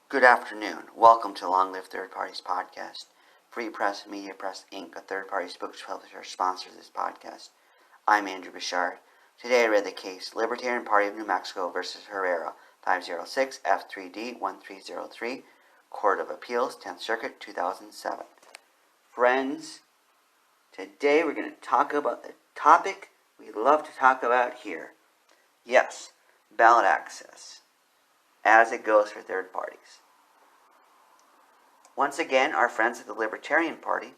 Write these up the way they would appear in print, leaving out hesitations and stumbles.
Good afternoon. Welcome to Long Live Third Parties Podcast. Free Press Media Press Inc., a third-party spokes publisher, sponsors this podcast. I'm Andrew Bouchard. Today I read the case Libertarian Party of New Mexico versus Herrera, 506 F3D 1303, Court of Appeals, 10th Circuit, 2007. Friends, today we're going to talk about the topic we love to talk about here. Yes, ballot access, as it goes for third parties. Once again, our friends at the Libertarian Party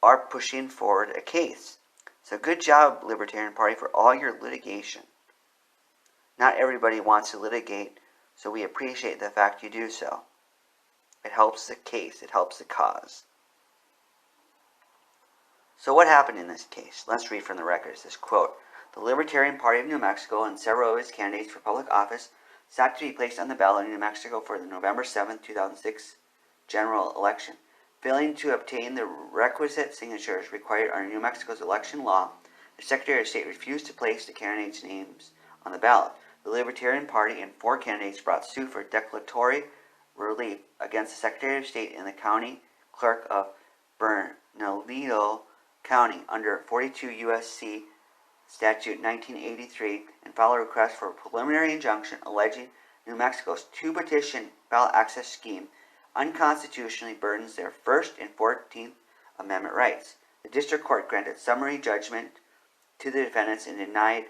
are pushing forward a case. So good job, Libertarian Party, for all your litigation. Not everybody wants to litigate, so we appreciate the fact you do so. It helps the case. It helps the cause. So what happened in this case? Let's read from the records. This quote: "The Libertarian Party of New Mexico and several of its candidates for public office sought to be placed on the ballot in New Mexico for the November 7, 2006 general election. Failing to obtain the requisite signatures required under New Mexico's election law, the Secretary of State refused to place the candidates' names on the ballot. The Libertarian Party and 4 candidates brought suit for declaratory relief against the Secretary of State and the county clerk of Bernalillo County under 42 U.S.C. Statute 1983 and filed a request for a preliminary injunction alleging New Mexico's two-petition ballot access scheme unconstitutionally burdens their First and 14th Amendment rights. The district court granted summary judgment to the defendants and denied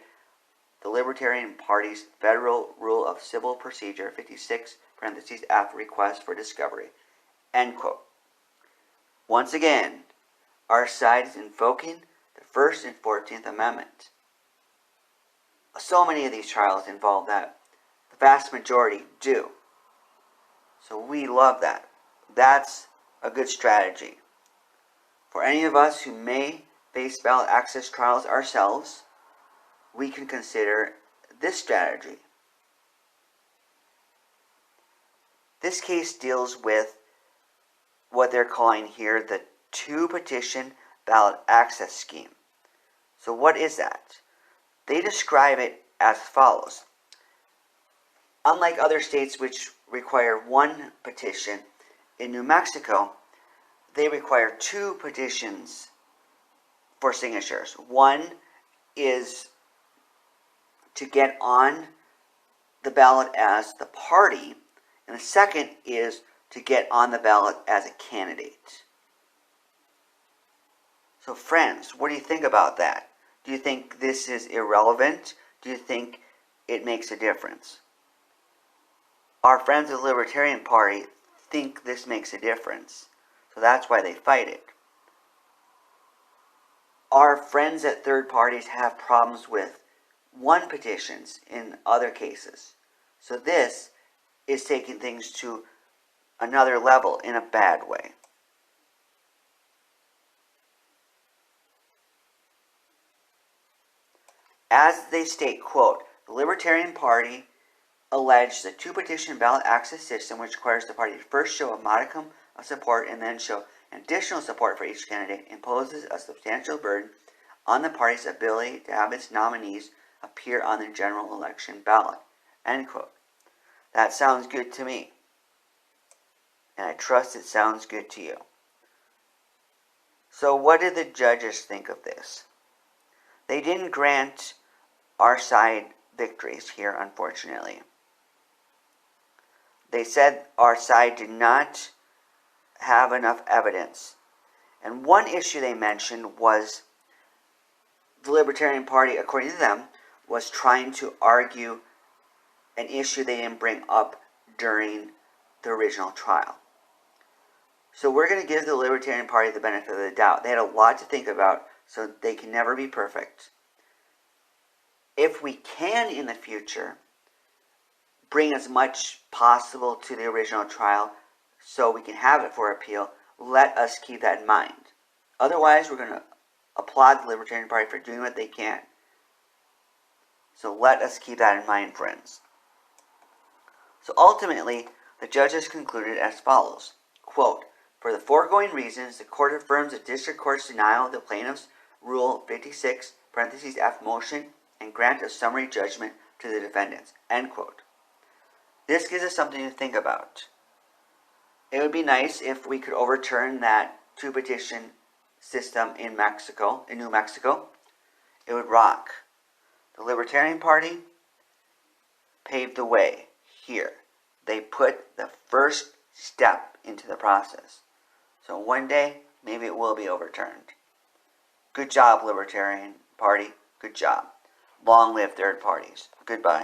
the Libertarian Party's Federal Rule of Civil Procedure 56 (F) request for discovery." End quote. Once again, our side is invoking the First and 14th Amendment. So many of these trials involve that. The vast majority do. So we love that. That's a good strategy. For any of us who may face ballot access trials ourselves, we can consider this strategy. This case deals with what they're calling here the two-petition ballot access scheme. So what is that? They describe it as follows. Unlike other states which require one petition, in New Mexico, they require 2 petitions for signatures. One is to get on the ballot as the party, and the second is to get on the ballot as a candidate. So friends, what do you think about that? Do you think this is irrelevant? Do you think it makes a difference? Our friends of the Libertarian Party think this makes a difference, so that's why they fight it. Our friends at third parties have problems with 1 petitions in other cases, so this is taking things to another level in a bad way. As they state, quote, "The Libertarian Party alleged the two-petition ballot access system, which requires the party to first show a modicum of support and then show additional support for each candidate, imposes a substantial burden on the party's ability to have its nominees appear on the general election ballot." End quote. That sounds good to me. And I trust it sounds good to you. So what did the judges think of this? They didn't grant our side victories here, unfortunately. They said our side did not have enough evidence. And one issue they mentioned was the Libertarian Party, according to them, was trying to argue an issue they didn't bring up during the original trial. So we're going to give the Libertarian Party the benefit of the doubt. They had a lot to think about, so they can never be perfect. If we can, in the future, bring as much possible to the original trial so we can have it for appeal, let us keep that in mind. Otherwise, we're going to applaud the Libertarian Party for doing what they can. So let us keep that in mind, friends. So ultimately, the judges concluded as follows. Quote, "For the foregoing reasons, the court affirms the district court's denial of the plaintiff's Rule 56 (F) motion and grant a summary judgment to the defendants." End quote. This gives us something to think about. It would be nice if we could overturn that two-petition system in Mexico, in New Mexico. It would rock. The Libertarian Party paved the way here. They put the first step into the process. So one day, maybe it will be overturned. Good job, Libertarian Party. Good job. Long live third parties. Goodbye.